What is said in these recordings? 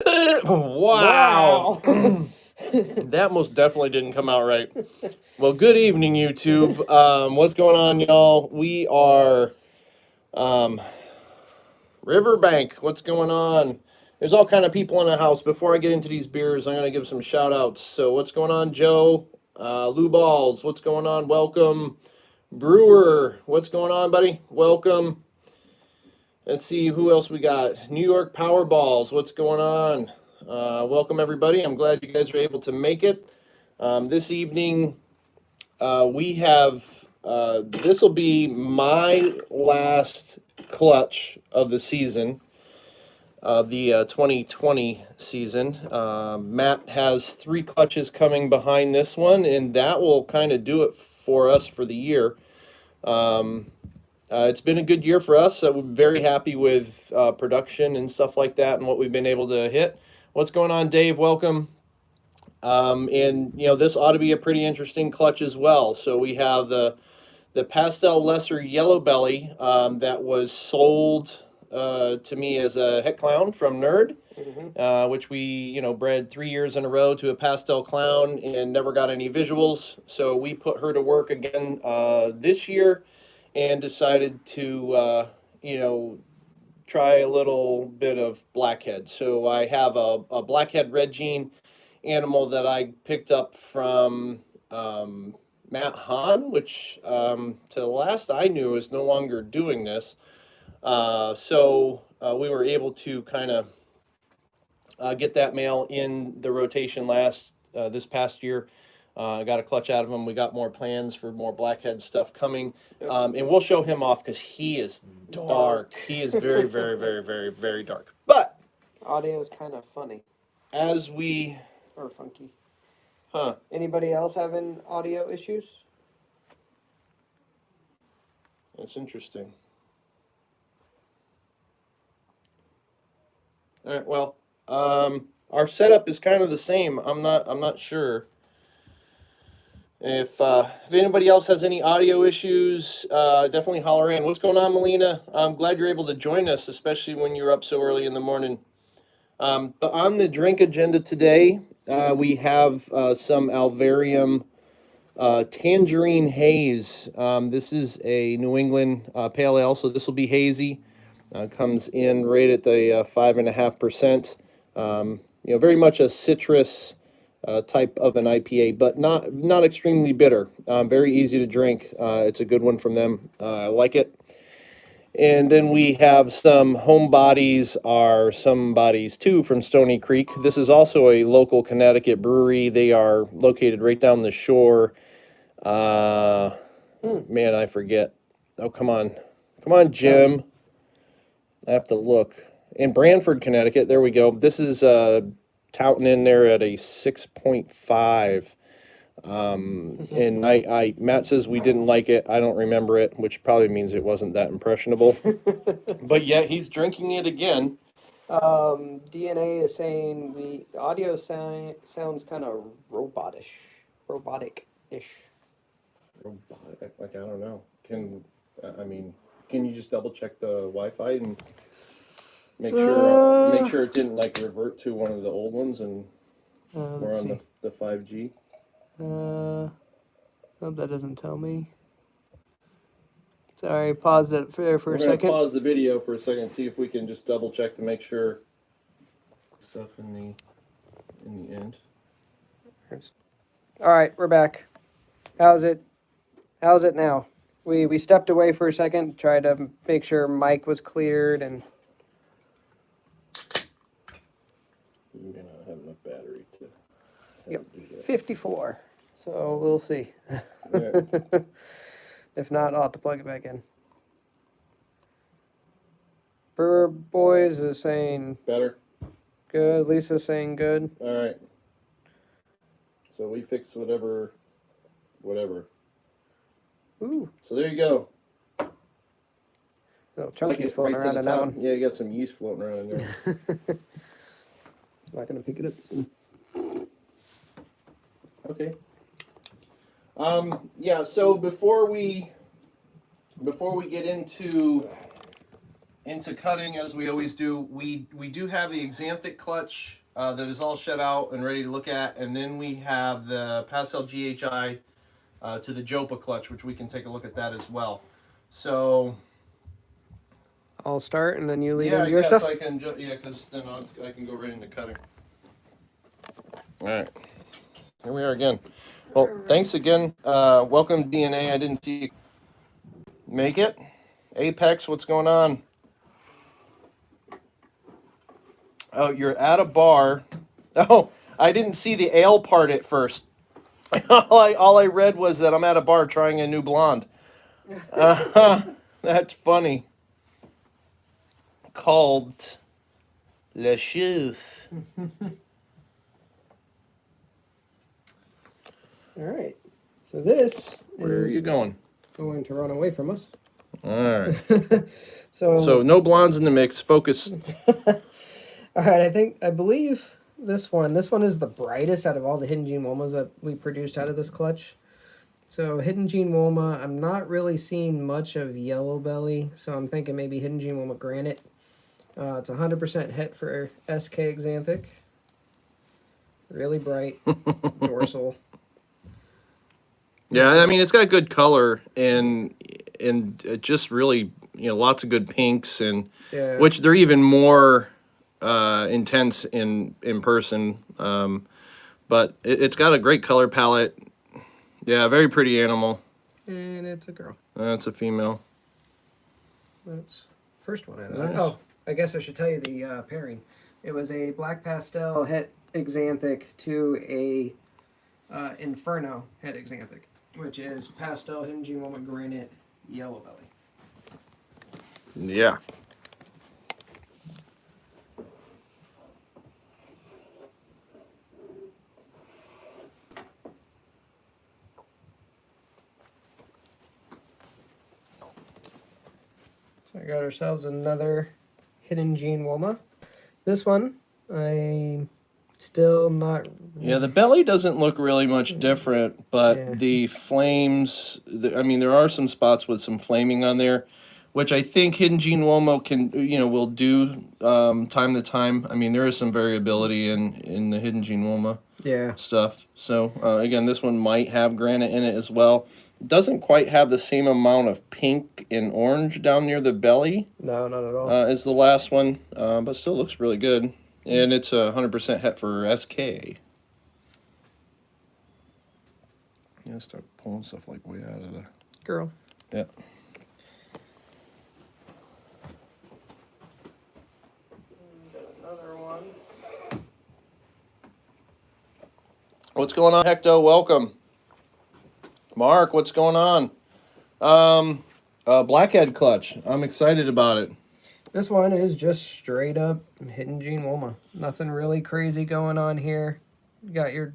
Wow. That most definitely didn't come out right. Well, good evening, YouTube. What's going on, y'all? We are um, Riverbank. What's going on? There's all kind of people in the house. Before I get into these beers, I'm gonna give some shout outs. So, what's going on, Joe? Lou Balls. What's going on? Welcome, Brewer. What's going on, buddy? Welcome. Let's see who else we got. New York Powerballs. What's going on? Welcome, everybody. I'm glad you guys are able to make it. This evening, we have this will be my last clutch of the season, of the 2020 season. Matt has three clutches coming behind this one, and that will kind of do it for us for the year. It's been a good year for us. We're very happy with production and stuff like that and what we've been able to hit. What's going on, Dave? Welcome. And this ought to be a pretty interesting clutch as well. So we have the Pastel Lesser Yellow Belly that was sold to me as a het clown from Nerd, which we bred 3 years in a row to a pastel clown and never got any visuals. So we put her to work again this year and decided to try a little bit of blackhead. So I have a blackhead red gene animal that I picked up from Matt Hahn, which to the last I knew is no longer doing this. So we were able to kind of get that male in the rotation this past year. Got a clutch out of him. We got more plans for more blackhead stuff coming, and we'll show him off because he is dark. He is very, very, very, very, very dark. But audio is kind of funny as we or funky. Huh? Anybody else having audio issues? That's interesting. All right. Well, our setup is kind of the same. I'm not sure. If anybody else has any audio issues, definitely holler in. What's going on, Melina? I'm glad you're able to join us, especially when you're up so early in the morning. But on the drink agenda today, we have some Alvarium Tangerine Haze. This is a New England Pale Ale, so this will be hazy. Comes in right at the 5.5%. Very much a citrus type of an IPA, but not extremely bitter. Very easy to drink. It's a good one from them. I like it. And then we have some Homebodies are Somebodies too from Stony Creek. This is also a local Connecticut brewery. They are located right down the shore. Man, I forget. Oh, come on, Jim. I have to look. In Branford, Connecticut. There we go. This is touting in there at a 6.5. And Matt says we didn't like it. I don't remember it, which probably means it wasn't that impressionable. But yeah, he's drinking it again. DNA is saying the audio sounds kind of robotic-ish. Robotic, like I don't know. Can you just double check the Wi-Fi and make sure it didn't like revert to one of the old ones and we're on the 5G? Hope that doesn't tell me. Sorry, paused it for a second. We're gonna pause the video for a second and see if we can just double check to make sure stuff in the end. All right, we're back. How's it now? We stepped away for a second, tried to make sure mic was cleared, and We may not have enough battery to Yep. do that. 54. So we'll see. Yeah. If not, I'll have to plug it back in. Brewer Boys is saying Better? good. Lisa's saying good. All right. So we fixed whatever. Ooh. So there you go. Little chunky's floating Right to around the in that top. one. Yeah, you got some yeast floating around in there. Not gonna pick it up soon. Okay. Yeah, so before we get into into cutting as we always do. We do have the Xanthic clutch that is all shut out and ready to look at, and then we have the Pastel GHI to the Jopa clutch, which we can take a look at that as well. So I'll start and then you lead yeah, into your yes, stuff. I can. Because then I can go right into cutting. All right, here we are again. Well, thanks again. Welcome DNA. I didn't see you make it. Apex, what's going on? Oh, you're at a bar. Oh, I didn't see the ale part at first. all I read was that I'm at a bar trying a new blonde. That's funny. Called Le Chouf. All right. So this Where are is you going? going to run away from us. All right. So So no blondes in the mix. Focus. all right, I believe this one is the brightest out of all the Hidden Gene Womas that we produced out of this clutch. So Hidden Gene Woma, I'm not really seeing much of Yellow Belly, so I'm thinking maybe Hidden Gene Woma Granite. It's 100% hit for SK Xanthic. Really bright dorsal. Yeah, I mean it's got good color and just really lots of good pinks and Yeah. which they're even more intense in person. But it's got a great color palette. Yeah, very pretty animal. And it's a girl. That's a female. That's first one. Nice. Oh, I guess I should tell you the pairing. It was a black pastel het Xanthic to a Inferno het Xanthic, which is pastel Hidden Gene Woma Granite Yellow Belly. Yeah. So I got ourselves another Hidden Gene Woma. This one, I'm still not... Yeah, the belly doesn't look really much different, but Yeah. the flames, I mean, there are some spots with some flaming on there, which I think Hidden Gene Womo can, will do time to time. I mean, there is some variability in the Hidden Gene Woma Yeah. stuff. So, again, this one might have granite in it as well. It doesn't quite have the same amount of pink and orange down near the belly No, not at all. as the last one, but still looks really good. And it's 100% het for SK. Yeah, start pulling stuff like way out of the... Girl. Yeah. Another one. What's going on, Hecto? Welcome. Mark, what's going on? Blackhead clutch. I'm excited about it. This one is just straight up Hidden Gene Woma. Nothing really crazy going on here. You got your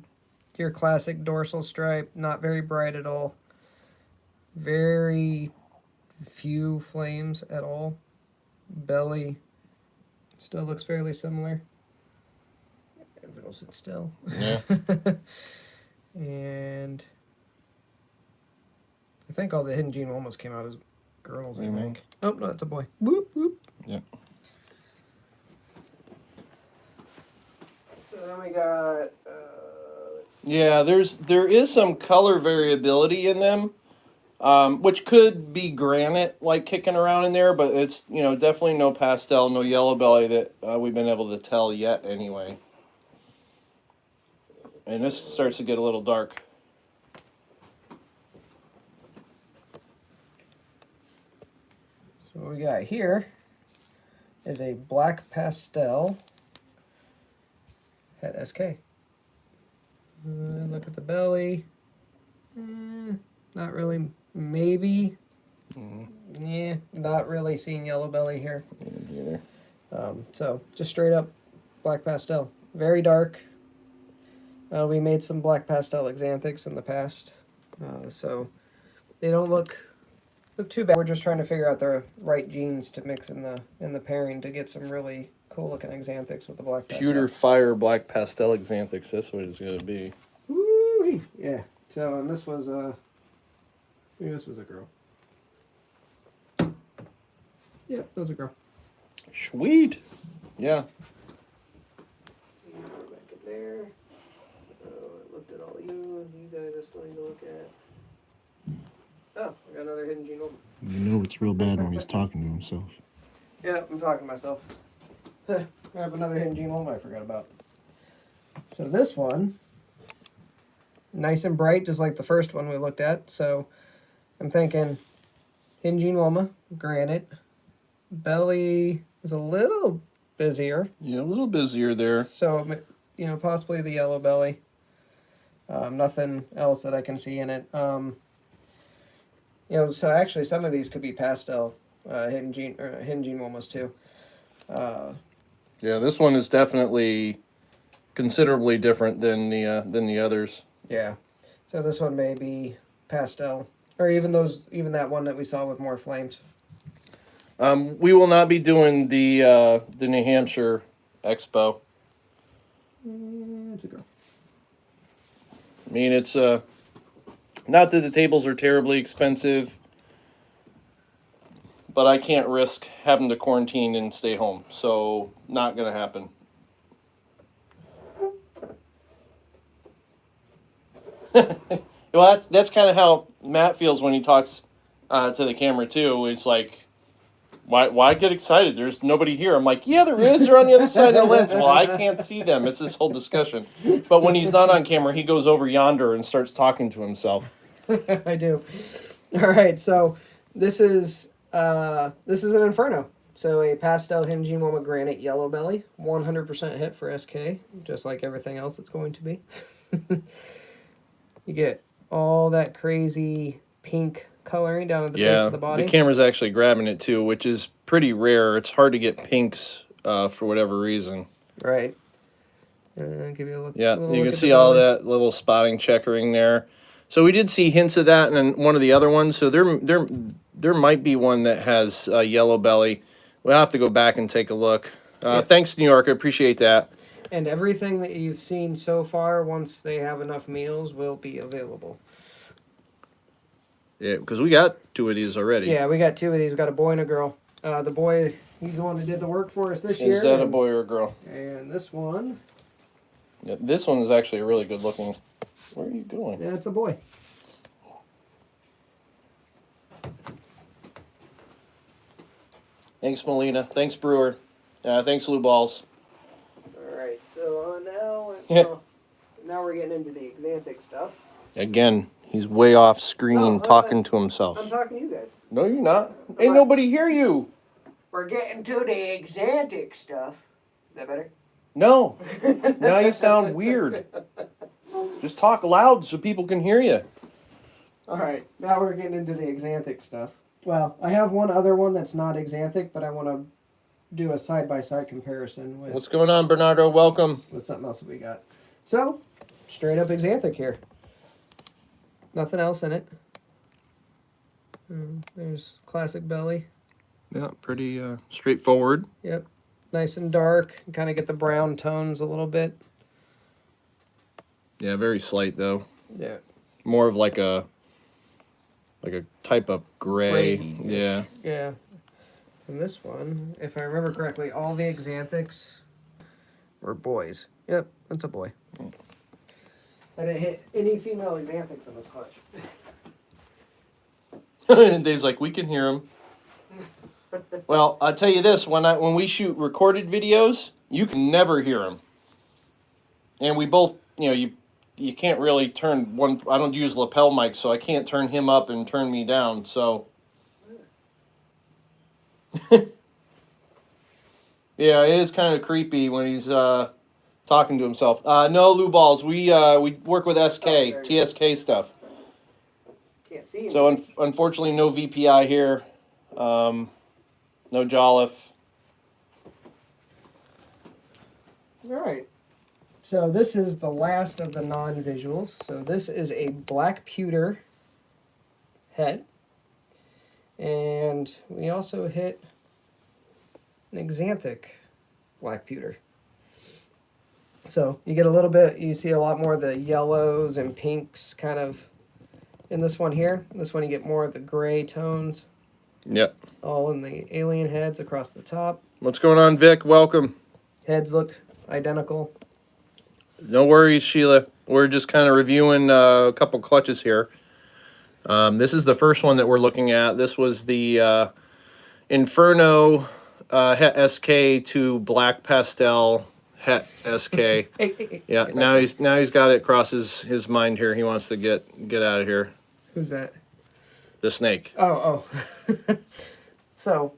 classic dorsal stripe, not very bright at all. Very few flames at all. Belly still looks fairly similar. If it'll sit still. Yeah. And I think all the Hidden Gene almost came out as girls, I think. Oh, no, it's a boy. Whoop, whoop. Yeah. So then we got... Yeah, there is some color variability in them, which could be granite like kicking around in there, but it's definitely no pastel, no yellow belly that we've been able to tell yet anyway. And this starts to get a little dark. So what we got here is a black pastel het SK. Look at the belly. Not really. Maybe. Yeah, not really seeing yellow belly here. Either. So just straight up black pastel. Very dark. We made some black pastel Xanthics in the past, so they don't look too bad. We're just trying to figure out the right genes to mix in the pairing to get some really cool looking Xanthics with the black pastel. Pewter fire black pastel Xanthics. That's what it's gonna be. Woo! Yeah. So and this was maybe this was a girl. Yeah, that was a girl. Sweet. Yeah. Back in there. I looked at all you. You guys I still need to look at. Oh, I got another hidden gene. You know it's real bad when he's talking to himself. Yeah, I'm talking to myself. I have another hidden gene I forgot about. So this one, nice and bright, just like the first one we looked at. So I'm thinking hidden gene Woma, granite. Belly is a little busier. Yeah, a little busier there. So, you know, possibly the yellow belly. Nothing else that I can see in it. You know, so actually some of these could be pastel hidden gene Womas too. Yeah, this one is definitely considerably different than the others. Yeah. So this one may be pastel, or even that one that we saw with more flames. We will not be doing the New Hampshire Expo. It's a girl. I mean, it's not that the tables are terribly expensive, but I can't risk having to quarantine and stay home, so not gonna happen. Well, that's kind of how Matt feels when he talks to the camera too. It's like, why get excited? There's nobody here. I'm like, yeah, there is. They're on the other side of the lens. Well, I can't see them. It's this whole discussion. But when he's not on camera, he goes over yonder and starts talking to himself. I do. All right, so this is an Inferno. So a pastel hidden gene Woma granite yellow belly, 100% hit for SK, just like everything else it's going to be. You get all that crazy pink coloring down at the base of the body. The camera's actually grabbing it too, which is pretty rare. It's hard to get pinks for whatever reason. Right. Give you a look. Yeah, you can see all that little spotting checkering there. So we did see hints of that in one of the other ones. So there might be one that has a yellow belly. We'll have to go back and take a look. Thanks, New York. I appreciate that. And everything that you've seen so far, once they have enough meals, will be available. Yeah, because we got 2 of these already. Yeah, we got 2 of these. We got a boy and a girl. The boy, he's the one that did the work for us this year. Is that a boy or a girl? And this one. Yeah, this one is actually a really good looking. Where are you going? Yeah, it's a boy. Thanks, Melina. Thanks, Brewer. Thanks, Lou Balls. All right, so now we're getting into the Xanthic stuff. Again, he's way off screen talking to himself. I'm talking to you guys. No, you're not. Ain't nobody hear you. We're getting to the Xanthic stuff. Is that better? No. Now you sound weird. Just talk loud so people can hear you. All right, now we're getting into the Xanthic stuff. Well, I have one other one that's not Xanthic, but I want to do a side-by-side comparison with... What's going on, Bernardo? Welcome. With something else that we got. So, straight up Xanthic here. Nothing else in it. There's classic belly. Yeah, pretty straightforward. Yep. Nice and dark. Kind of get the brown tones a little bit. Yeah, very slight though. Yeah. More of like a type of gray. Yeah. Yeah. And this one, if I remember correctly, all the Xanthics were boys. Yep, that's a boy. I didn't hit any female Xanthics in this clutch. And Dave's like, we can hear him. Well, I'll tell you this: when we shoot recorded videos, you can never hear him. And we both, you can't really turn one. I don't use lapel mics, so I can't turn him up and turn me down. So, yeah, it is kind of creepy when he's talking to himself. No, Lou Balls. We work with SK, TSK stuff. Can't see him. So unfortunately, no VPI here. No Jolliffe. All right. So this is the last of the non-visuals. So this is a black pewter head. And we also hit an Xanthic black pewter. So you get a little bit, you see a lot more of the yellows and pinks kind of in this one here. This one you get more of the gray tones. Yep. All in the alien heads across the top. What's going on, Vic? Welcome. Heads look identical. No worries, Sheila. We're just kind of reviewing a couple clutches here. This is the first one that we're looking at. This was the Inferno Het SK to Black Pastel Het SK. Hey, Yeah, get now back he's got it across his mind here. He wants to get out of here. there. Who's that? The snake. Oh. So,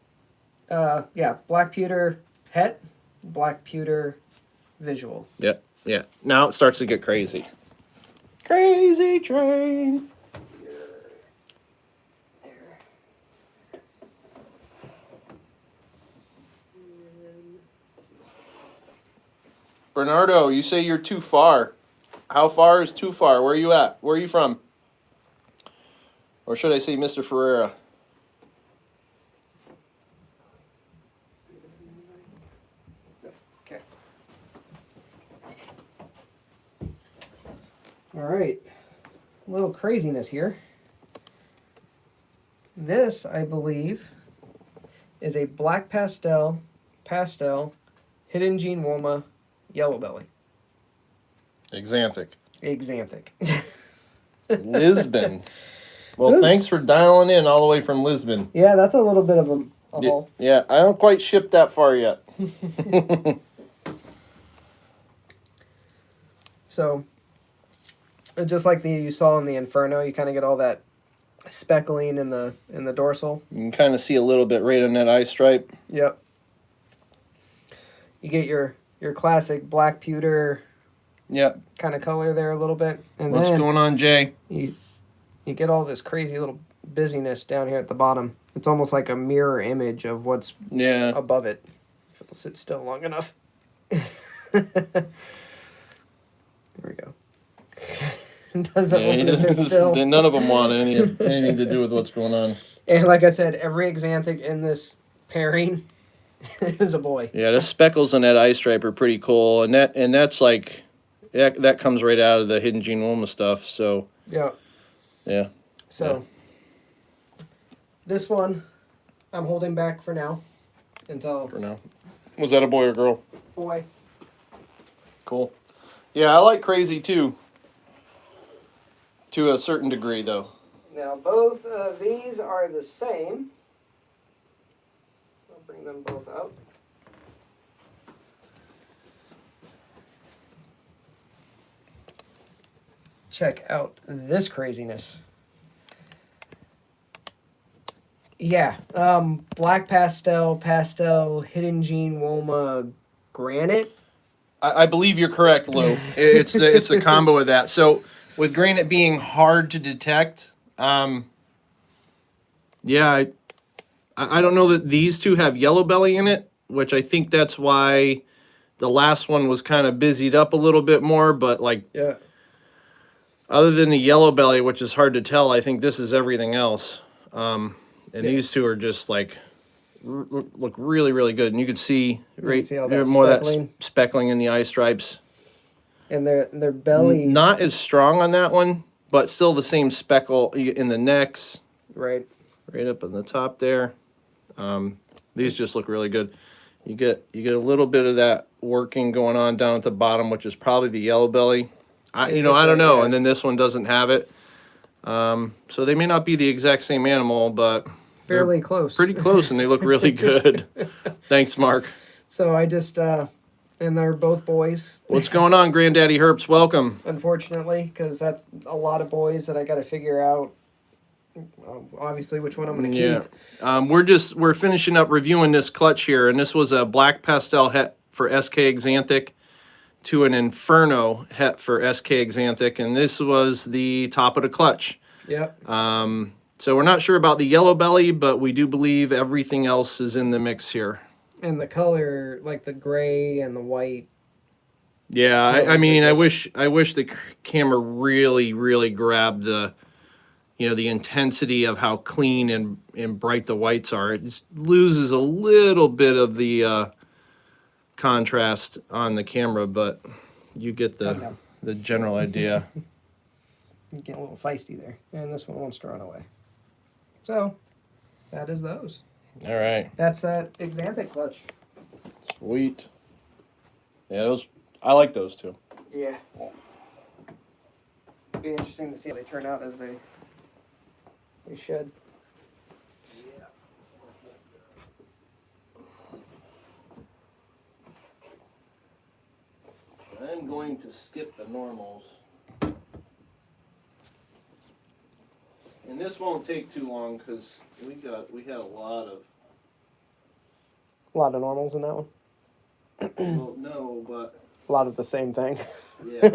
yeah, black pewter het, black pewter visual. Yep. Yeah. Now it starts to get crazy. Crazy train. Bernardo, you say you're too far. How far is too far? Where are you at? Where are you from? Or should I say Mr. Ferreira? Okay. All right. A little craziness here. This, I believe, is a black pastel, hidden gene Woma, yellow belly. Exanthic. Exanthic. Lisbon. Well, thanks for dialing in all the way from Lisbon. Yeah, that's a little bit of a haul. Yeah, I don't quite ship that far yet. So, just like you saw in the Inferno, you kind of get all that speckling in the dorsal. You can kind of see a little bit right on that eye stripe. Yep. You get your classic black pewter Yep. kind of color there a little bit, and What's then going on, Jay? you get all this crazy little busyness down here at the bottom. It's almost like a mirror image of what's Yeah. above it. If it'll sit still long enough. There we go. Doesn't want to sit still. None of them want anything to do with what's going on. And like I said, every Exanthic in this pairing is a boy. Yeah, the speckles on that eye stripe are pretty cool, and that's like that comes right out of the Hidden Gene Woma stuff. So Yeah. yeah. So this one I'm holding back for now until For now, was that a boy or girl? boy. Cool. Yeah, I like Crazy too. To a certain degree, though. Now both of these are the same. I'll bring them both out. Check out this craziness. Yeah, black pastel, hidden gene Woma, granite. I believe you're correct, Lou. It's the combo of that. So with granite being hard to detect, yeah, I don't know that these two have yellow belly in it, which I think that's why the last one was kind of busied up a little bit more. But like, Yeah. other than the yellow belly, which is hard to tell, I think this is everything else. And these two are just like look really, really good, and you can see right see all that more speckling. of that speckling in the eye stripes. And their bellies. Not as strong on that one, but still the same speckle in the necks, Right. right up on the top there. These just look really good. You get a little bit of that working going on down at the bottom, which is probably the yellow belly. I don't know. Yeah. And then this one doesn't have it. So they may not be the exact same animal, but Fairly they're close. pretty close, and they look really good. Thanks, Mark. So I just, and they're both boys, What's going on, Granddaddy Herps? Welcome. unfortunately, because that's a lot of boys that I got to figure out, obviously, which one I'm going to Yeah. keep. We're finishing up reviewing this clutch here, and this was a black pastel het for SK Exanthic to an Inferno het for SK Exanthic, and this was the top of the clutch. Yep. So we're not sure about the yellow belly, but we do believe everything else is in the mix here. And the color, like the gray and the white. Yeah, I mean, I wish the camera really grabbed the, the intensity of how clean and bright the whites are. It just loses a little bit of the contrast on the camera, but you get the general idea. You get a little feisty there. And this one wants to run away. So, that is those. All right. That's that Exanthic clutch. Sweet. Yeah, those I like those two. Yeah. Be interesting to see how they turn out as they shed. I'm going to skip the normals. And this won't take too long because we had a lot of A lot of normals in that one. well no, but A lot of the same thing. yeah.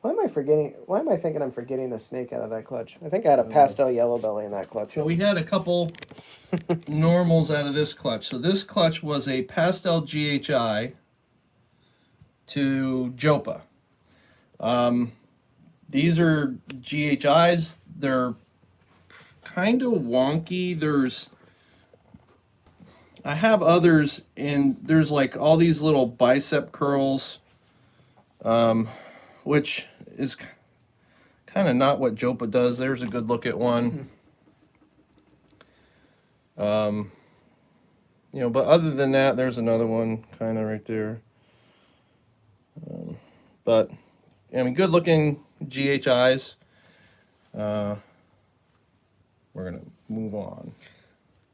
Why am I forgetting? Why am I thinking I'm forgetting a snake out of that clutch? I think I had a pastel yellow belly in that clutch. So we had a couple normals out of this clutch. So this clutch was a Pastel GHI to Jopa. These are GHIs. They're kind of wonky. I have others, and there's like all these little bicep curls, which is kind of not what Jopa does. There's a good look at one. But other than that, there's another one kind of right there. But I mean, good looking GHIs. We're gonna move on.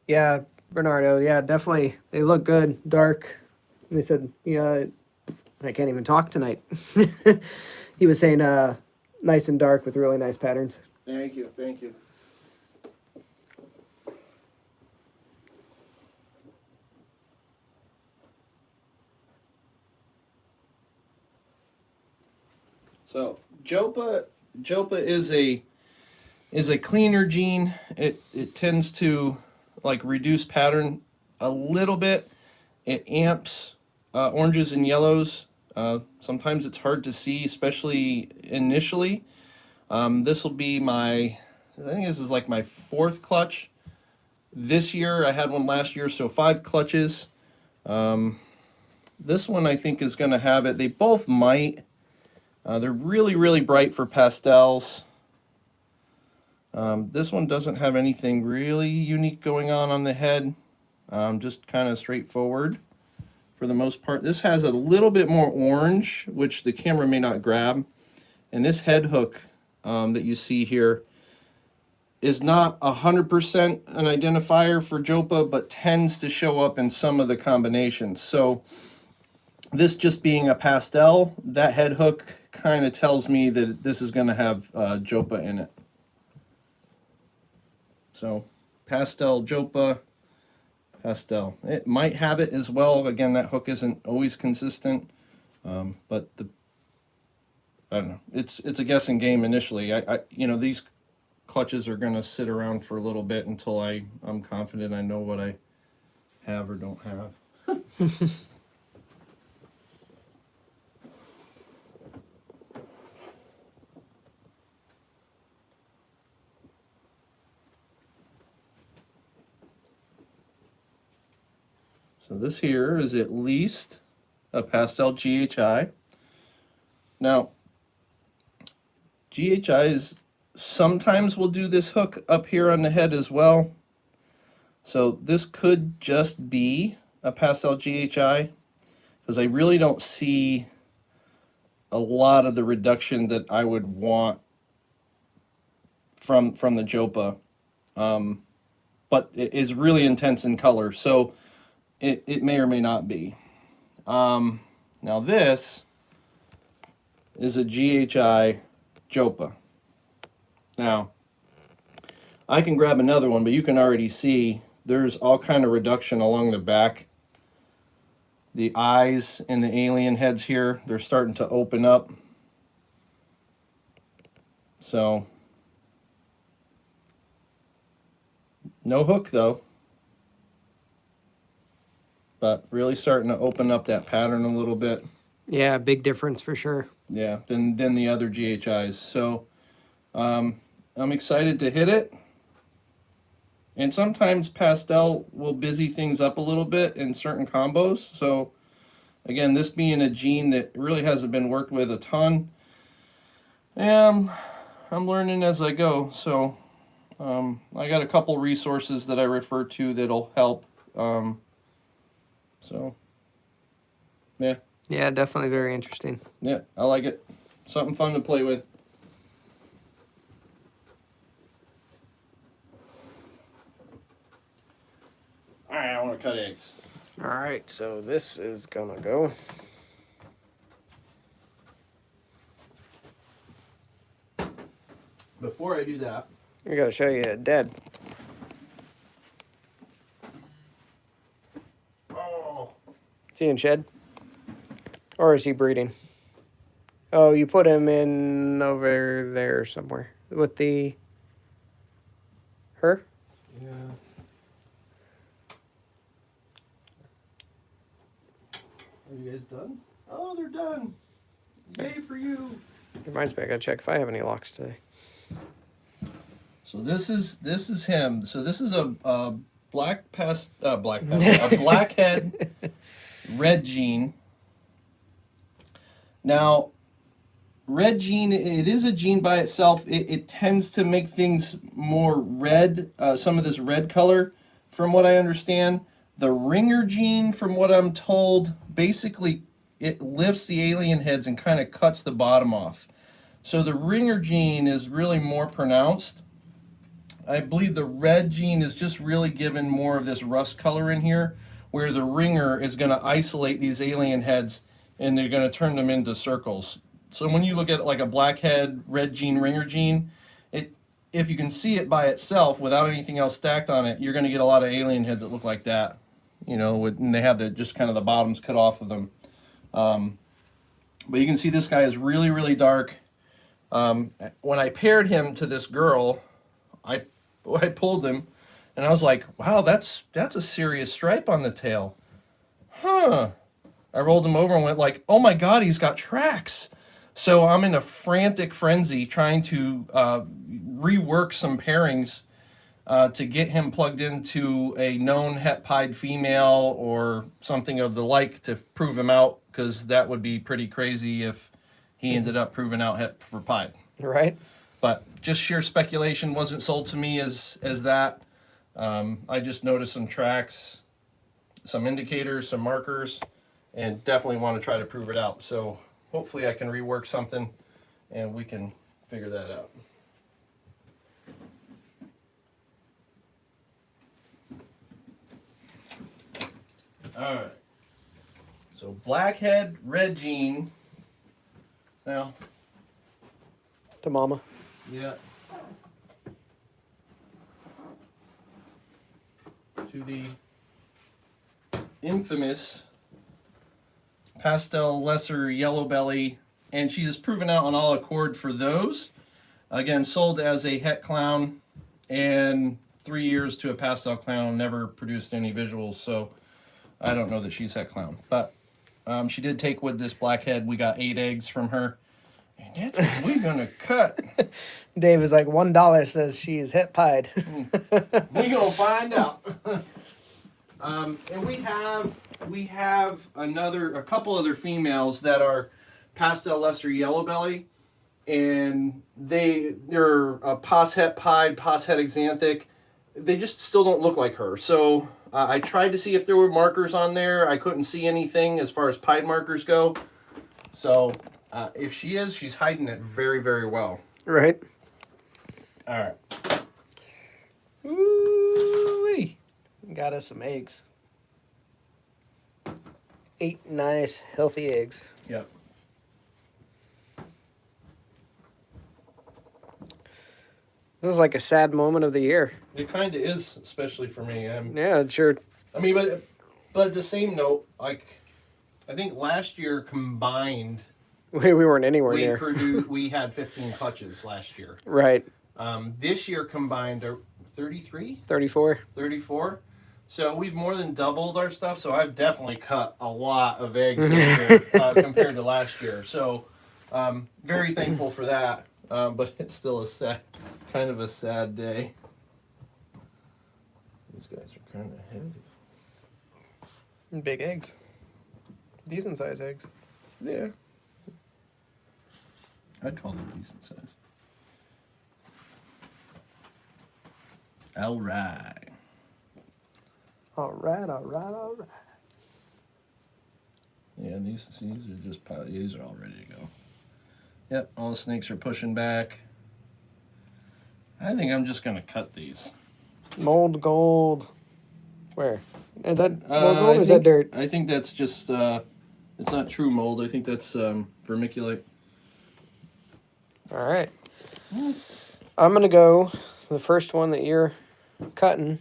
Yeah, Bernardo. Yeah, definitely. They look good, dark. They said, yeah, I can't even talk tonight. He was saying, nice and dark with really nice patterns. Thank you, thank you. So Jopa is a cleaner gene. It tends to like reduce pattern a little bit. It amps oranges and yellows. Sometimes it's hard to see, especially initially. This will be I think this is like my 4th clutch this year. I had one last year, so 5 clutches. This one I think is going to have it. They both might. They're really, really bright for pastels. This one doesn't have anything really unique going on the head. Just kind of straightforward for the most part. This has a little bit more orange, which the camera may not grab. And this head hook that you see here is not 100% an identifier for Jopa, but tends to show up in some of the combinations. So this just being a pastel, that head hook kind of tells me that this is going to have Jopa in it. So pastel, Jopa, pastel. It might have it as well. Again, that hook isn't always consistent, but I don't know. It's a guessing game initially. These clutches are going to sit around for a little bit until I'm confident I know what I have or don't have. So this here is at least a pastel GHI. Now, GHIs sometimes will do this hook up here on the head as well. So this could just be a pastel GHI, because I really don't see a lot of the reduction that I would want from the Jopa. But it is really intense in color, so it may or may not be. Now this is a GHI Jopa. Now, I can grab another one, but you can already see there's all kind of reduction along the back. The eyes and the alien heads here, they're starting to open up. So, no hook though. But really starting to open up that pattern a little bit. Yeah, big difference for sure. Yeah, than the other GHIs. So I'm excited to hit it. And sometimes pastel will busy things up a little bit in certain combos. So again, this being a gene that really hasn't been worked with a ton, I'm learning as I go. So I got a couple resources that I refer to that'll help. So, yeah. Yeah, definitely very interesting. Yeah, I like it. Something fun to play with. All right, I want to cut eggs. All right, so this is gonna go. Before I do that, I gotta show you dead. oh, Is he in shed? Or is he breeding? Oh, you put him in over there somewhere with the her. yeah. Are you guys done? Oh, they're done. Yay for you. Reminds me, I gotta check if I have any locks today. So this is him. So this is a blackhead red gene. Now, red gene, it is a gene by itself. It tends to make things more red, some of this red color, from what I understand. The ringer gene, from what I'm told, basically it lifts the alien heads and kind of cuts the bottom off. So the ringer gene is really more pronounced. I believe the red gene is just really given more of this rust color in here, where the ringer is going to isolate these alien heads and they're going to turn them into circles. So when you look at like a blackhead, red gene, ringer gene, if you can see it by itself without anything else stacked on it, you're going to get a lot of alien heads that look like that. And they have just kind of the bottoms cut off of them. But you can see this guy is really, really dark. When I paired him to this girl, I pulled him, and I was like, wow, that's a serious stripe on the tail. Huh. I rolled him over and went like, oh my God, he's got tracks. So I'm in a frantic frenzy trying to rework some pairings to get him plugged into a known het pied female or something of the like to prove him out, because that would be pretty crazy if he ended up proving out het for pied. Right. But just sheer speculation, wasn't sold to me as that. I just noticed some tracks, some indicators, some markers, and definitely want to try to prove it out. So hopefully I can rework something and we can figure that out. All right. So blackhead, red gene. Now, To mama. yeah. To the infamous Pastel lesser yellow belly, and she is proven out on all accord for those. Again, sold as a het clown, and 3 years to a pastel clown, never produced any visuals, so I don't know that she's het clown. But she did take with this blackhead. We got 8 eggs from her, and that's what we're gonna cut. Dave is like $1 says she is het pied. We're gonna find out. And we have a couple other females that are pastel lesser yellow belly, and they're a pos het pied, pos het exanthic. They just still don't look like her. So I tried to see if there were markers on there. I couldn't see anything as far as pied markers go. So if she is, she's hiding it very, very well. Right. All right. Ooh-wee. Got us some eggs. 8 nice, healthy eggs. Yep. This is like a sad moment of the year. It kind of is, especially for me. Yeah, sure. I mean, but the same note, like, I think last year combined, We weren't anywhere near. We had 15 clutches last year. Right. This year combined are 33, 34. 34. So we've more than doubled our stuff. So I've definitely cut a lot of eggs this year compared to last year. So very thankful for that. But it's still kind of a sad day. These guys are kind of heavy. Big eggs. Decent size eggs. Yeah. I'd call them decent size. All right. All right, all right, all right. Yeah, these are just these are all ready to go. Yep, all the snakes are pushing back. I think I'm just gonna cut these. Mold gold. Where? Is that mold I gold or is think, that dirt? I think that's just it's not true mold. I think that's vermiculite. All right. I'm gonna go the first one that you're cutting.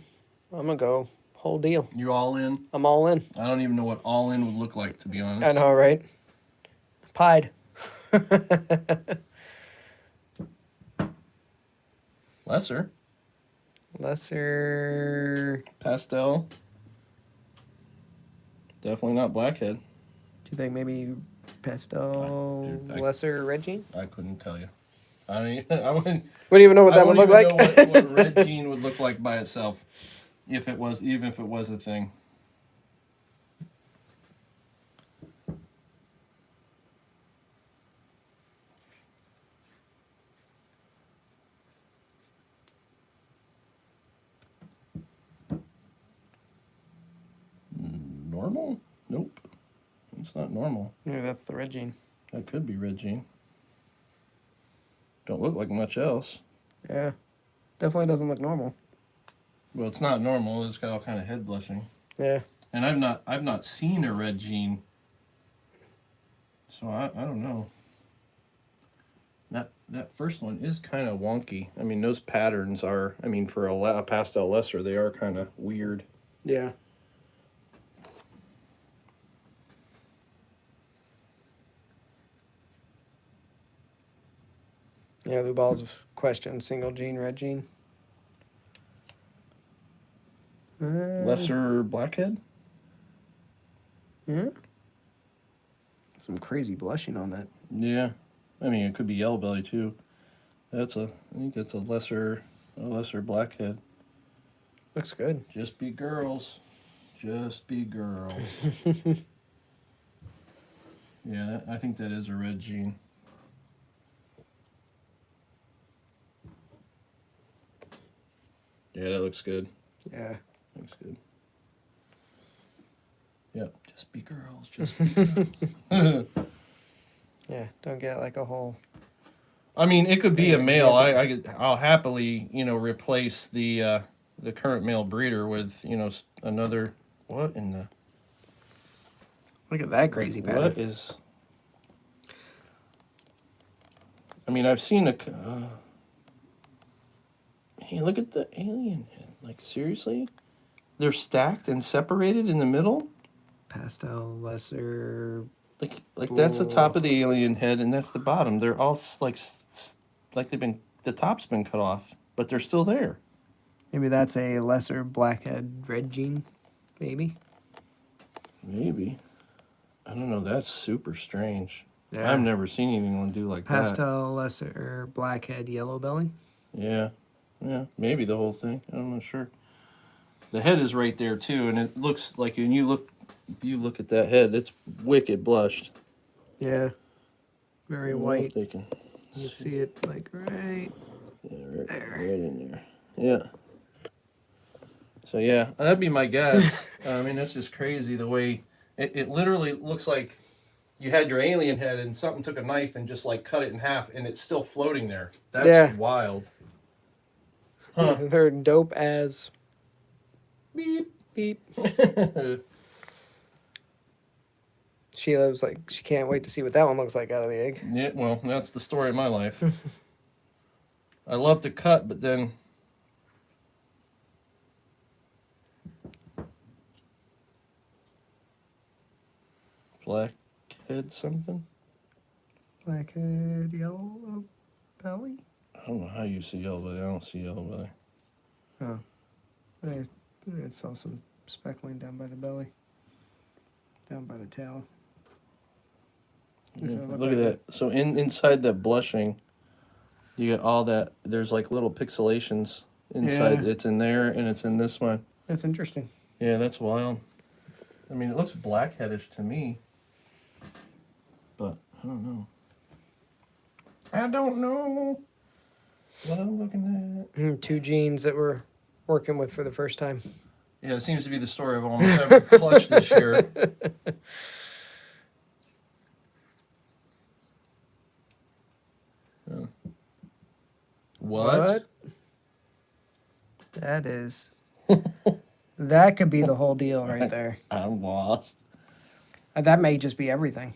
I'm gonna go whole deal. You all in? I'm all in. I don't even know what all in would look like, to be honest. I know, right? Pied. Lesser. Lesser. Pastel. Definitely not blackhead. Do you think maybe pastel, Dude, lesser red jean? I couldn't tell you. I don't even, I wouldn't. Wouldn't even know what I that would won't look even like. know what red jean would look like by itself, even if it was a thing. Normal? Nope. It's not normal. Yeah, that's the red jean. That could be red jean. Don't look like much else. Yeah, definitely doesn't look normal. Well, it's not normal. It's got all kind of head blushing. Yeah. And I've not seen a red jean. So I don't know. That first one is kind of wonky. I mean, those patterns are, I mean, for a pastel lesser, they are kind of weird. Yeah. Yeah, Lou Ball's question, single jean, red jean. Lesser blackhead? Yeah. Some crazy blushing on that. Yeah. I mean, it could be yellow belly too. I think that's a lesser blackhead. Looks good. Just be girls. Just be girls. Yeah, I think that is a red jean. Yeah, that looks good. Yeah. Looks good. Yep, just be girls. Just be girls. Yeah, don't get like a whole. I mean, it could be a Yeah, male. exactly. I'll happily, replace the current male breeder with, another. What in the? Look at that crazy pattern. What is? I mean, I've seen a. Hey, look at the alien head. Like, seriously? They're stacked and separated in the middle? Pastel, lesser. Like that's the top of the alien head and that's the bottom. They're all like the top's been cut off, but they're still there. Maybe that's a lesser blackhead red jean. Maybe. Maybe. I don't know. That's super strange. Yeah. I've never seen anyone do like Pastel, lesser blackhead, yellow belly. that. Yeah. Yeah. Maybe the whole thing. I'm not sure. The head is right there too, and it looks like when you look at that head, it's wicked blushed. Yeah. Very white. They can You see it like right. Yeah, right, There. right in there. Yeah. So yeah, that'd be my guess. I mean, that's just crazy the way it literally looks like you had your alien head and something took a knife and just like cut it in half and it's still floating there. That's Yeah. wild. Huh. They're dope as Beep. beep. Sheila was like, she can't wait to see what that one looks like out of the egg. Yeah, well, that's the story of my life. I love to cut, but then blackhead something. Blackhead, yellow belly. I don't know how you see yellow belly. I don't see yellow belly. Oh, I saw some speckling down by the belly, down by the tail. Yeah, Does that look like at that. So inside that blushing, you get all that. There's like little pixelations inside. Yeah. It's in there and it's in this one. That's interesting. Yeah, that's wild. I mean, it looks blackheadish to me, but I don't know. I don't know what I'm looking at. Two jeans that were working with for the first time. Yeah, it seems to be the story of almost every clutch this year. What? That is. That could be the whole deal right there. I'm lost. That may just be everything.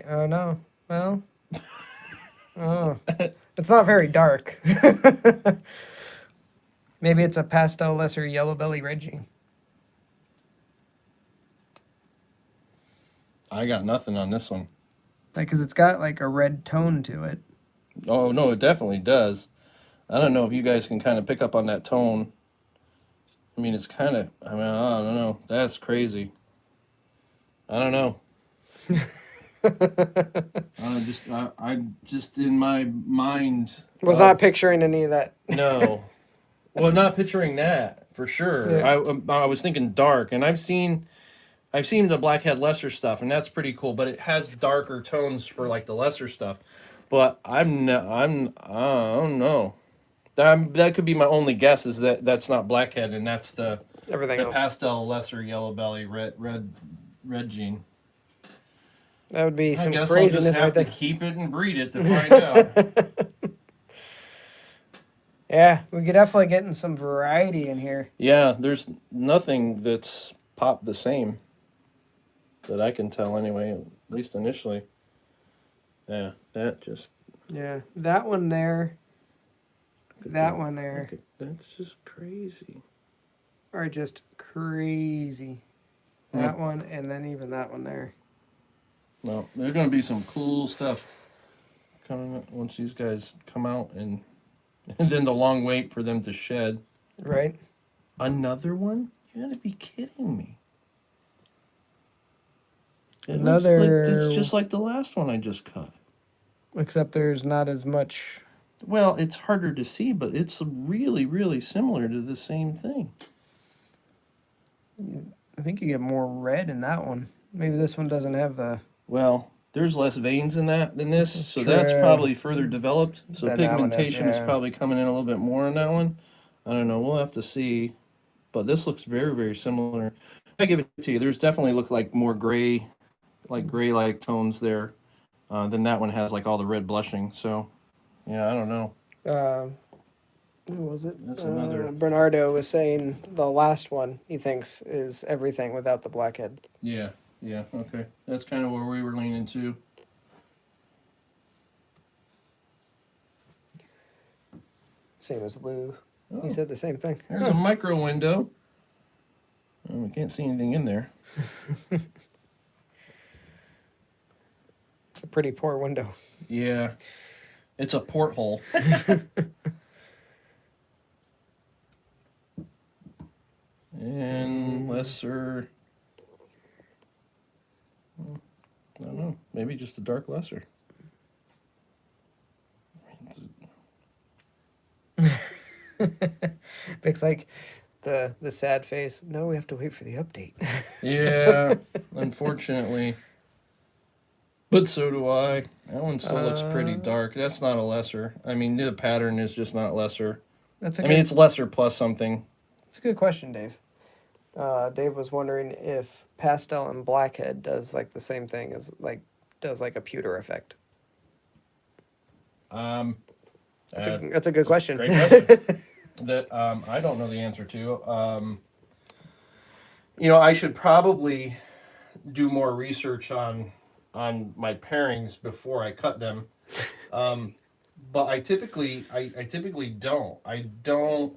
Oh no. Well. Oh. It's not very dark. Maybe it's a pastel lesser yellow belly red gene. I got nothing on this one. Like, cause it's got like a red tone to it. Oh no, it definitely does. I don't know if you guys can kind of pick up on that tone. I mean, it's kind of. I mean, I don't know. That's crazy. I don't know. I'm just in my mind. Was not picturing any of that. No. Well, not picturing that for sure. Yeah. I was thinking dark, and I've seen the blackhead lesser stuff, and that's pretty cool. But it has darker tones for like the lesser stuff. But I don't know. That could be my only guess is that that's not blackhead, and that's the Everything else. pastel lesser yellow belly red gene. That would be I some guess I'll craziness just have right to there. keep it and breed it to find out. Yeah, we could definitely get in some variety in here. Yeah, there's nothing that's popped the same that I can tell anyway, at least initially. Yeah, that just. Yeah, that one there, that that. one there Okay, that's just crazy. are just crazy. That one and then even that one there. Well, there's going to be some cool stuff coming up once these guys come out, and then the long wait for them to shed. Right? Another one? You gotta be kidding me. It Another. looks like, it's just like the last one I just cut. Except there's not as much. Well, it's harder to see, but it's really, really similar to the same thing. I think you get more red in that one. Maybe this one doesn't have the. Well, there's less veins in that than this, so True. that's probably further developed. So Than that one is, pigmentation is yeah. probably coming in a little bit more on that one. I don't know. We'll have to see. But this looks very, very similar. I give it to you. There's definitely look like more gray, like tones there, than that one has like all the red blushing. So, yeah, I don't know. Who was it? That's another- Bernardo was saying the last one he thinks is everything without the blackhead. Yeah, okay. That's kind of where we were leaning to. Same as Lou. Oh, He said the same thing. there's a micro window. We can't see anything in there. It's a pretty poor window. Yeah, it's a porthole. And lesser. I don't know. Maybe just a dark lesser. Vic's like the sad face. No, we have to wait for the update. Yeah, unfortunately. But so do I. That one still looks pretty dark. That's not a lesser. I mean, the pattern is just not lesser. That's It's lesser plus something. It's a good question, Dave. Dave was wondering if pastel and blackhead does like the same thing as does like a pewter effect. That's a good question. Great question. That I don't know the answer to. I should probably do more research on my pairings before I cut them. But I typically don't. I don't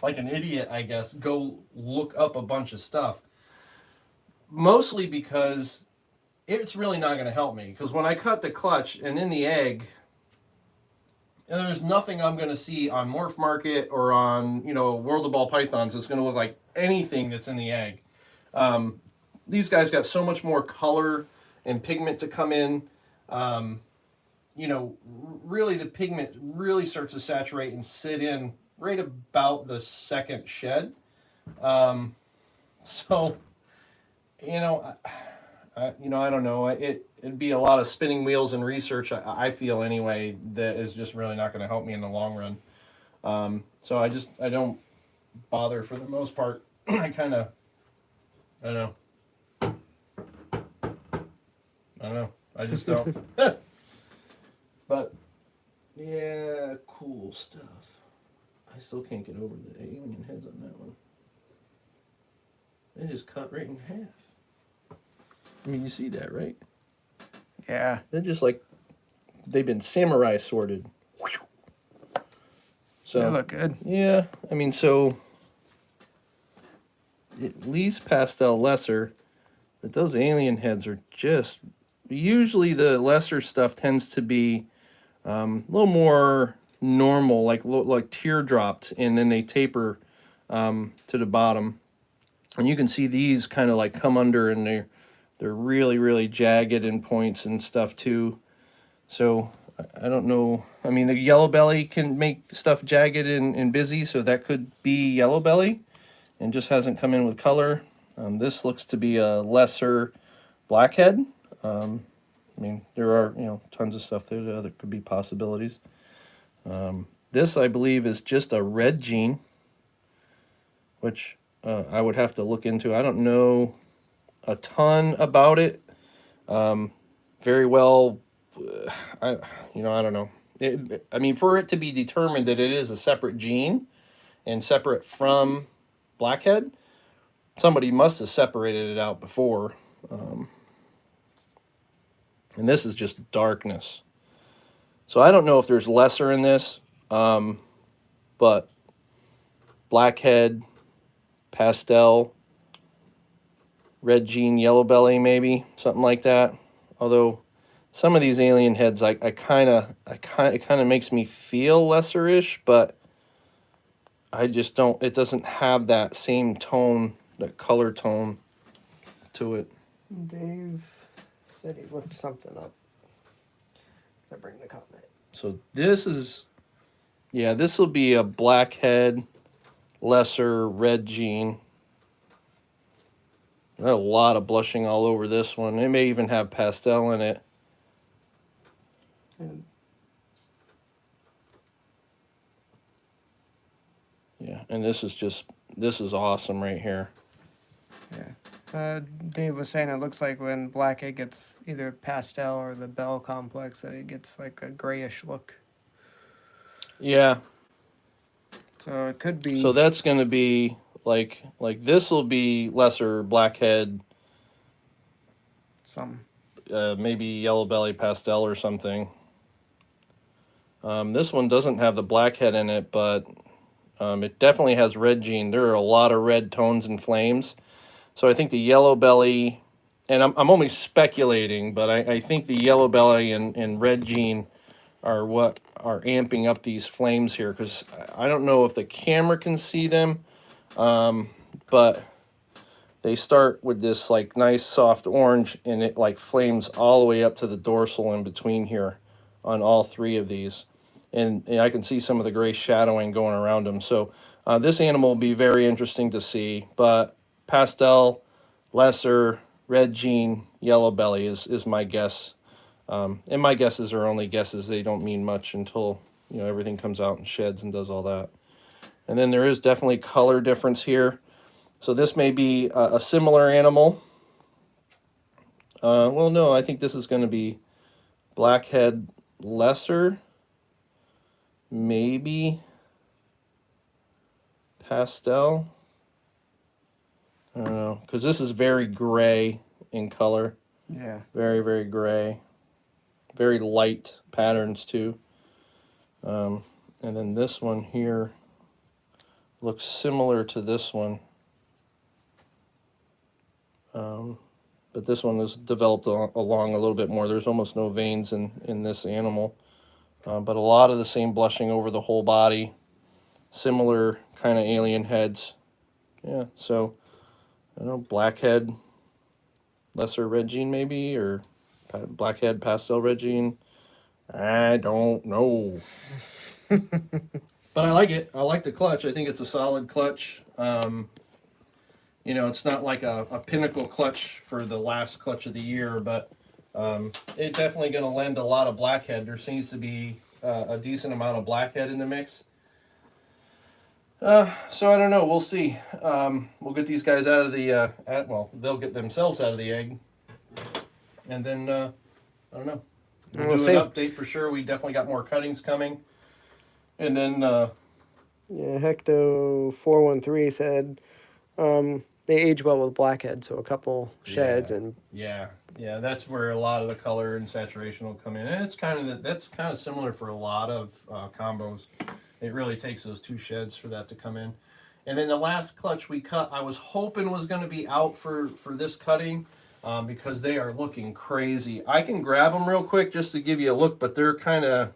like an idiot, I guess, go look up a bunch of stuff. Mostly because it's really not going to help me. Because when I cut the clutch and in the egg, and there's nothing I'm going to see on Morph Market or on, World of Ball Pythons that's going to look like anything that's in the egg. These guys got so much more color and pigment to come in. Really the pigment really starts to saturate and sit in right about the second shed. So, I don't know. It'd be a lot of spinning wheels and research. I feel anyway that is just really not going to help me in the long run. So I don't bother for the most part. I kind of I don't know. I don't know. I just don't. But yeah, cool stuff. I still can't get over the alien heads on that one. They just cut right in half. I mean, you see that, right? Yeah. They're just like they've been samurai sorted. So They look good. yeah, I mean, so at least pastel lesser, but those alien heads are just usually the lesser stuff tends to be a little more normal, like teardropped, and then they taper to the bottom, and you can see these kind of like come under, and they're really really jagged in points and stuff too. So I don't know. I mean, the yellow belly can make stuff jagged and busy, so that could be yellow belly, and just hasn't come in with color. This looks to be a lesser blackhead. I mean, there are tons of stuff there that could be possibilities. This I believe is just a red gene, which I would have to look into. I don't know a ton about it. Very well, I don't know. I mean, for it to be determined that it is a separate gene and separate from blackhead, somebody must have separated it out before. And this is just darkness. So I don't know if there's lesser in this, but blackhead, pastel, red gene, yellow belly, maybe something like that. Although some of these alien heads, it kind of makes me feel lesserish, but I just don't. It doesn't have that same tone, that color tone to it. Dave said he looked something up. I bring the comment. So this will be a blackhead, lesser red gene. There's a lot of blushing all over this one. It may even have pastel in it. And Yeah, and this is awesome right here. yeah. Dave was saying it looks like when blackhead gets either pastel or the bell complex that it gets like a grayish look. Yeah. So it could be. So that's going to be like this will be lesser blackhead, Some. maybe yellow belly pastel or something. This one doesn't have the blackhead in it, but it definitely has red gene. There are a lot of red tones and flames. So I think the yellow belly, and I'm only speculating, but I think the yellow belly and red gene are what are amping up these flames here, because I don't know if the camera can see them, but they start with this like nice soft orange, and it like flames all the way up to the dorsal in between here on all three of these, and I can see some of the gray shadowing going around them. So this animal will be very interesting to see, but pastel, lesser, red gene, yellow belly is my guess. And my guesses are only guesses. They don't mean much until everything comes out and sheds and does all that. And then there is definitely color difference here. So this may be a similar animal. Well, no, I think this is going to be blackhead lesser, maybe pastel. I don't know, because this is very gray in color. Yeah. Very, very gray. Very light patterns too. And then this one here looks similar to this one. But this one is developed along a little bit more. There's almost no veins in this animal. But a lot of the same blushing over the whole body. Similar kind of alien heads. Yeah, so I don't know, blackhead, lesser red gene maybe, or blackhead pastel red gene. I don't know. But I like it. I like the clutch. I think it's a solid clutch. you know, it's not like a pinnacle clutch for the last clutch of the year, but it's definitely going to lend a lot of blackhead. There seems to be a decent amount of blackhead in the mix. So I don't know. We'll see. We'll get these guys out of the well, they'll get themselves out of the egg, and then I don't know. We'll do see. an update for sure. We definitely got more cuttings coming, and then Yeah, Hecto413 said they age well with blackhead, so a couple sheds and yeah, that's where a lot of the color and saturation will come in, and it's that's kind of similar for a lot of combos. It really takes those 2 sheds for that to come in. And then the last clutch we cut, I was hoping was going to be out for this cutting because they are looking crazy. I can grab them real quick just to give you a look, but they're kind of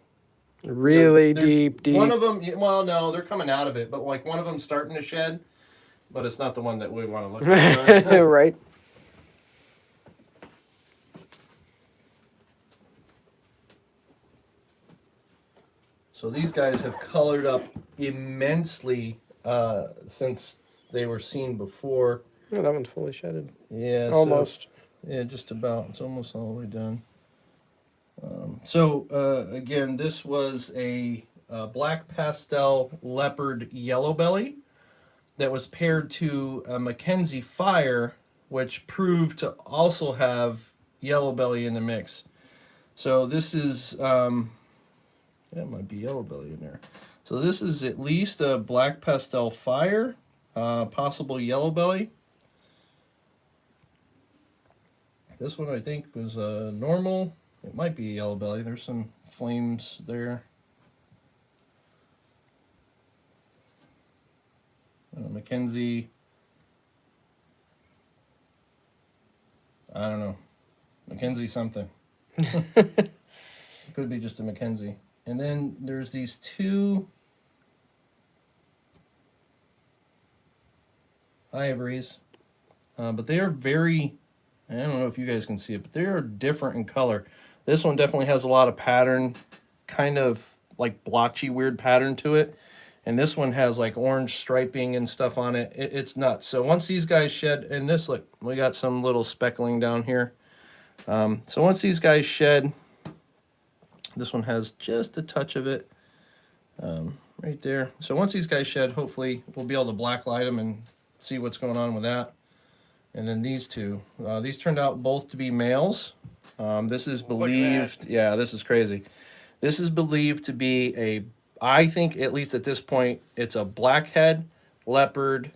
really deep. One of them, well, no, they're coming out of it, but like one of them's starting to shed, but it's not the one that we want to look at. Right. So these guys have colored up immensely since they were seen before. Oh, that one's fully shedded. Yeah, almost. So, yeah, just about. It's almost all the way done. Again, this was a black pastel leopard yellow belly that was paired to a Mackenzie Fire, which proved to also have yellow belly in the mix. So this is that might be yellow belly in there. So this is at least a black pastel Fire, possible yellow belly. This one I think was normal. It might be a yellow belly. There's some flames there. Mackenzie. I don't know. Mackenzie something. It could be just a Mackenzie. And then there's these 2 ivories. But they are very, I don't know if you guys can see it, but they are different in color. This one definitely has a lot of pattern, kind of like blotchy, weird pattern to it. And this one has like orange striping and stuff on it. It's nuts. So once these guys shed, and this, look, we got some little speckling down here. So once these guys shed, this one has just a touch of it right there. So once these guys shed, hopefully we'll be able to blacklight them and see what's going on with that. And then these 2. These turned out both to be males. This is believed, yeah, this is crazy. This is believed to be I think at least at this point, it's a blackhead, leopard,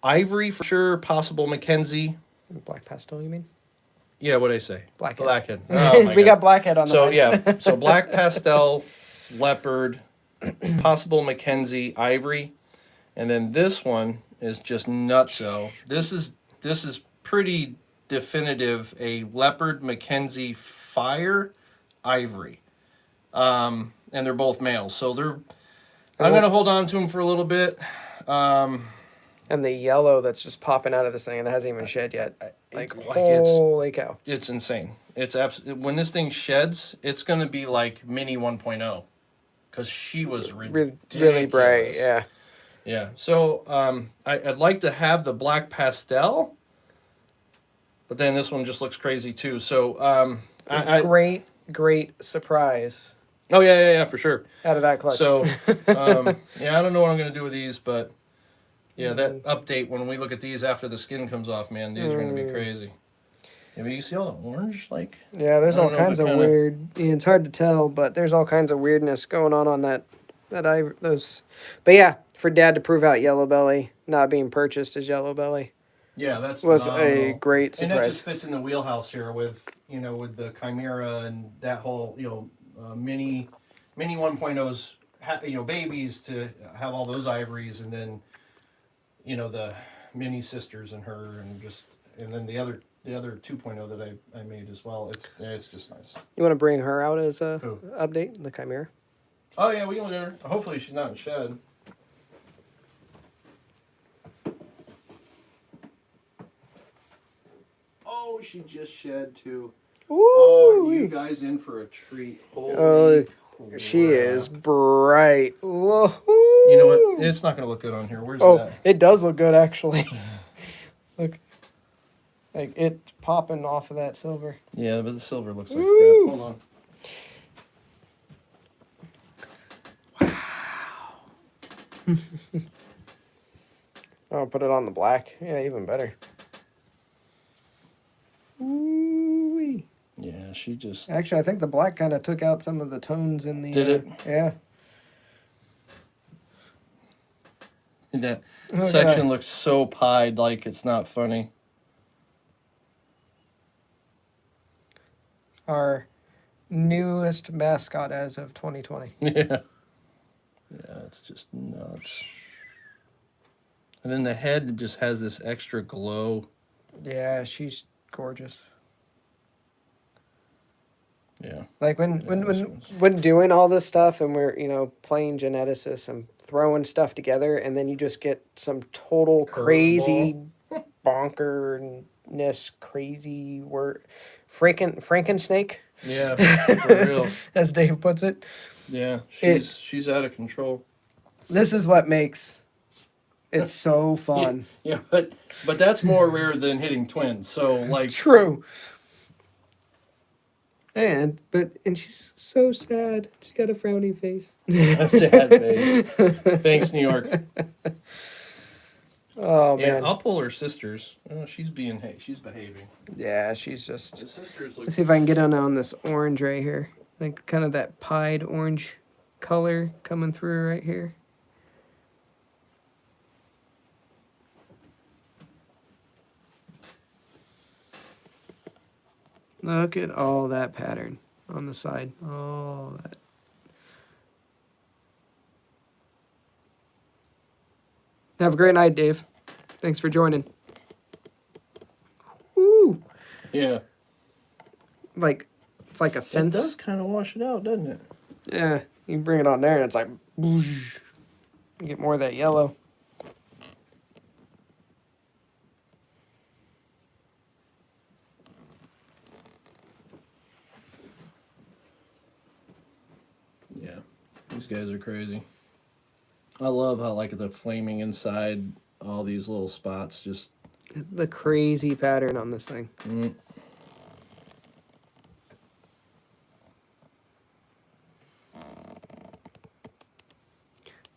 ivory for sure, possible Mackenzie. Black pastel, you mean? Yeah, what'd I say? Blackhead. Blackhead. Oh, we got blackhead on the So mind. yeah, so black pastel, leopard, possible Mackenzie, ivory, and then this one is just nutso. This is pretty definitive, a leopard Mackenzie Fire, ivory, and they're both males. So I'm gonna hold on to them for a little bit. And the yellow that's just popping out of this thing and it hasn't even shed yet. Holy cow. It's insane. It's absolutely, when this thing sheds, it's going to be like Mini 1.0 because she was really bright, yeah. Yeah. So I'd like to have the black pastel, but then this one just looks crazy too. So great surprise. Oh yeah, for sure. Out of that clutch. So yeah, I don't know what I'm going to do with these, but yeah, that update when we look at these after the skin comes off, man, these are going to be crazy. Yeah, but you see all the orange, like. Yeah, there's all kinds of weird. It's hard to tell, but there's all kinds of weirdness going on those. But yeah, for Dad to prove out yellow belly not being purchased as yellow belly. Yeah, that's was phenomenal. A great surprise. And that just fits in the wheelhouse here with with the Chimera and that whole mini 1.0's babies to have all those ivories, and then the mini sisters and her, and then the other 2.0 that I made as well. It's just nice. You want to bring her out as a update, the Chimera? Oh yeah, we can look at her. Hopefully she's not in shed. Oh, she just shed too. Ooh, oh, you guys in for a treat. Holy crap. She is bright. Whoa. You know what? It's not going to look good on here. Where's that? It does look good, actually. Like, it's popping off of that silver. Yeah, but the silver looks like Woo! crap. Hold on. I'll put it on the black. Yeah, even better. Ooh-wee. Yeah, she just... Actually, I think the black kind of took out some of the tones in the... Did it? Yeah. That Look at section that. looks so pied, like it's not funny. Our newest mascot as of 2020. Yeah. Yeah, it's just nuts. And then the head just has this extra glow. Yeah, she's gorgeous. Yeah. Like when Yeah, when this when one's- when doing all this stuff and we're playing geneticists and throwing stuff together and then you just get some total crazy bonkerness crazy word Frankensnake. Yeah, for real. As Dave puts it. Yeah, It- she's out of control. This is what makes it so fun. Yeah, but that's more rare than hitting twins. So like, True. And she's so sad. She's got a frowny face. a sad face. Thanks, New York. Oh Yeah, man. I'll pull her sisters. Oh, she's behaving. Yeah, she's just. The sisters look. Let's see if I can get on this orange right here. Like kind of that pied orange color coming through right here. Look at all that pattern on the side. Oh, that. Have a great night, Dave. Thanks for joining. Woo! Yeah, Like, it's like a it fence. does kind of wash it out, doesn't it? Yeah, you bring it on there and it's like, boosh. You get more of that yellow. Yeah, these guys are crazy. I love how like the flaming inside, all these little spots just. The crazy pattern on this thing.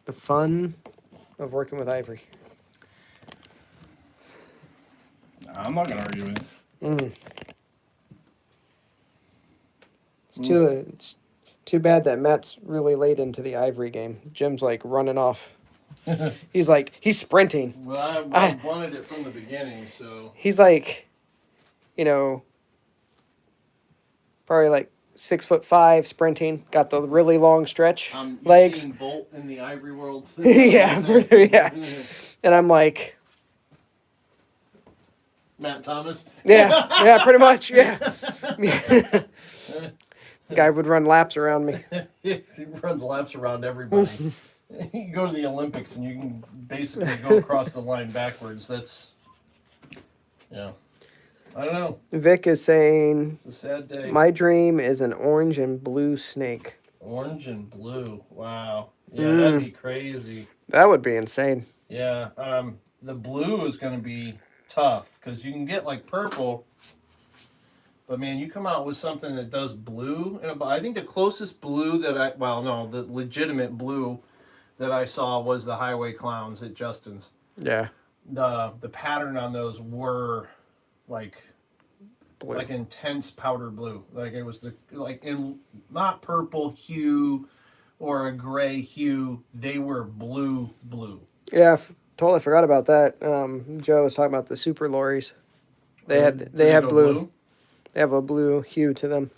The fun of working with ivory. I'm not gonna argue with it. Mm. It's too bad that Matt's really late into the ivory game. Jim's like running off. He's sprinting. Well, I wanted it from the beginning, so. He's like, probably like 6'5" sprinting. Got the really long stretch You've legs. seen Bolt in the ivory world. Yeah, yeah. And I'm like, Matt Thomas. yeah, pretty much, yeah. Guy would run laps around me. He runs laps around everybody. You can go to the Olympics and you can basically go across the line backwards. That's, yeah. I don't know. Vic is saying, It's a sad day. my dream is an orange and blue snake. Orange and blue. Wow. Yeah, that'd be crazy. That would be insane. Yeah. The blue is going to be tough because you can get like purple. But man, you come out with something that does blue. And I think the closest blue that the legitimate blue that I saw was the Highway Clowns at Justin's. Yeah. The pattern on those were like Blue. like intense powder blue. Like it was in not purple hue or a gray hue. They were blue. Yeah, totally forgot about that. Joe was talking about the super lorries. They have go blue. They have a blue hue to them.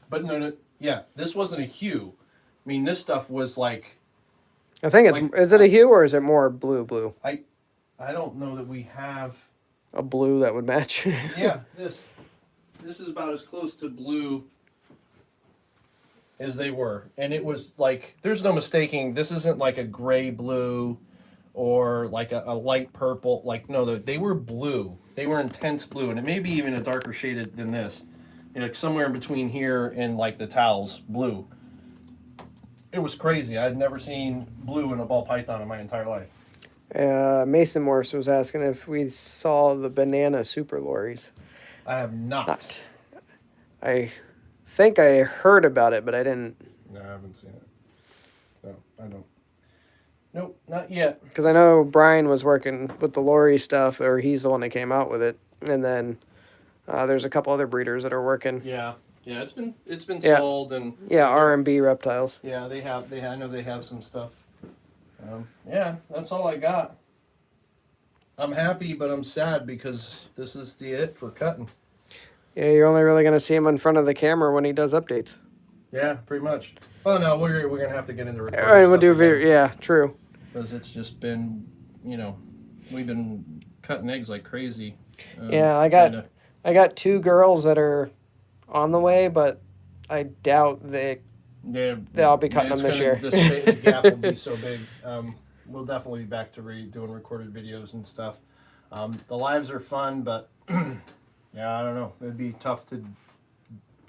But no, yeah, this wasn't a hue. I mean, this stuff was like. I think is it a hue or is it more blue? I don't know that we have A blue that would match. Yeah, this is about as close to blue as they were. And it was like, there's no mistaking, this isn't like a gray blue or like a light purple. Like, no, they were blue. They were intense blue. And it may be even a darker shaded than this. Like somewhere in between here and like the towels, blue. It was crazy. I'd never seen blue in a ball python in my entire life. Mason Morse was asking if we saw the banana super lorries. I have not. I think I heard about it, but I didn't. No, I haven't seen it. No, I don't. Nope, not yet. Because I know Brian was working with the lorry stuff, or he's the one that came out with it. And then there's a couple other breeders that are working. Yeah, it's been Yeah. sold and Yeah, R&B reptiles. yeah, they have. I know they have some stuff. Yeah, that's all I got. I'm happy, but I'm sad because this is it for cutting. Yeah, you're only really going to see him in front of the camera when he does updates. Yeah, pretty much. Oh no, we're gonna have to get into recording. All right, we'll stuff do again. video. Yeah, true. Because it's just been, we've been cutting eggs like crazy. Yeah, I got 2 girls that are on the way, but I doubt they'll be cutting them this year. The gap will be so big. We'll definitely be back to doing recorded videos and stuff. The lives are fun, but yeah, I don't know. It'd be tough to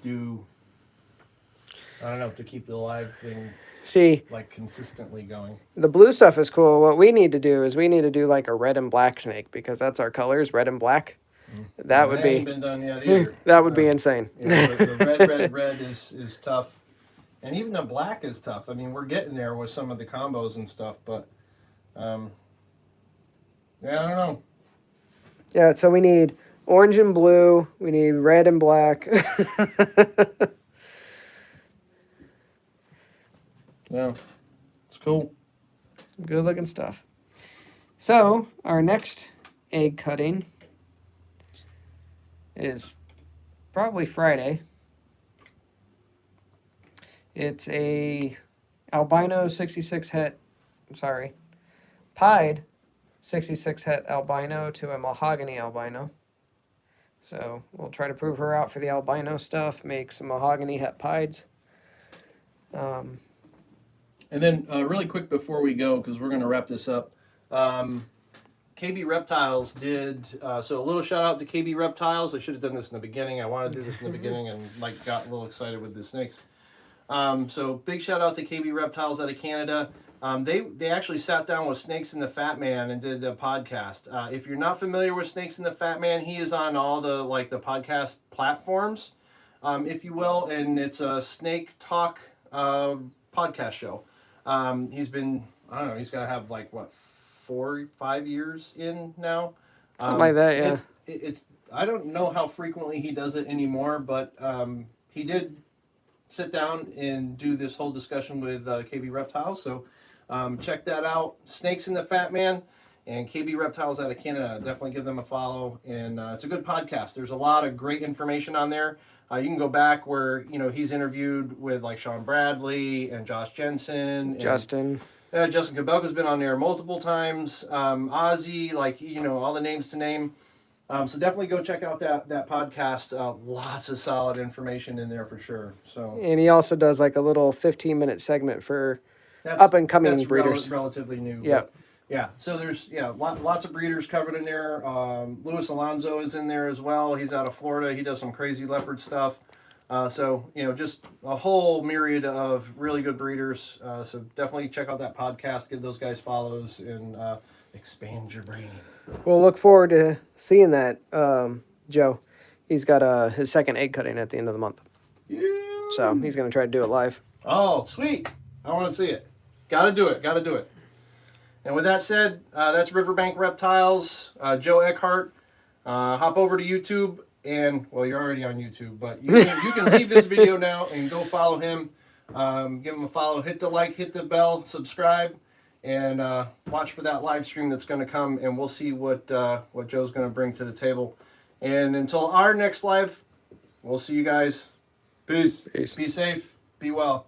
do. I don't know, to keep the live thing like consistently going. The blue stuff is cool. What we need to do is like a red and black snake, because that's our colors, red and black. That would be. Ain't been done yet either. That would be insane. The red is tough, and even the black is tough. I mean, we're getting there with some of the combos and stuff, but yeah, I don't know. Yeah, so we need orange and blue. We need red and black. Yeah, it's cool. Good looking stuff. So our next egg cutting is probably Friday. It's a albino 66 het, pied 66 het albino to a mahogany albino. So we'll try to prove her out for the albino stuff, make some mahogany het pieds. And then really quick before we go, because we're going to wrap this up, KB Reptiles did, so a little shout out to KB Reptiles. I should have done this in the beginning. I wanted to do this in the beginning and got a little excited with the snakes. So big shout out to KB Reptiles out of Canada. They actually sat down with Snakes and the Fat Man and did a podcast. If you're not familiar with Snakes and the Fat Man, he is on all the podcast platforms, if you will, and it's a snake talk podcast show. He's been, I don't know, he's got to have 4 5 years in now. Something like that, yeah. It's I don't know how frequently he does it anymore, but he did sit down and do this whole discussion with KB Reptiles. So check that out. Snakes and the Fat Man and KB Reptiles out of Canada. Definitely give them a follow. And it's a good podcast. There's a lot of great information on there. You can go back where, he's interviewed with Sean Bradley and Josh Jensen. Justin. Justin Kabelka's been on there multiple times. Ozzy, all the names to name. So definitely go check out that podcast. Lots of solid information in there for sure. So. And he also does a little 15-minute segment for up and coming breeders. Relatively new. Yeah. Yeah. So there's lots of breeders covered in there. Luis Alonso is in there as well. He's out of Florida. He does some crazy leopard stuff. So just a whole myriad of really good breeders. So definitely check out that podcast. Give those guys follows and expand your brain. We'll look forward to seeing that, Joe. He's got his second egg cutting at the end of the month. Yeah. So he's going to try to do it live. Oh, sweet. I want to see it. Got to do it. And with that said, that's Riverbank Reptiles, Joe Eckhart. Hop over to YouTube, and, well, you're already on YouTube, but you can leave this video now and go follow him. Give him a follow. Hit the like, hit the bell, subscribe, and watch for that live stream that's going to come, and we'll see what Joe's going to bring to the table. And until our next live, we'll see you guys. Peace. Be safe. Be well.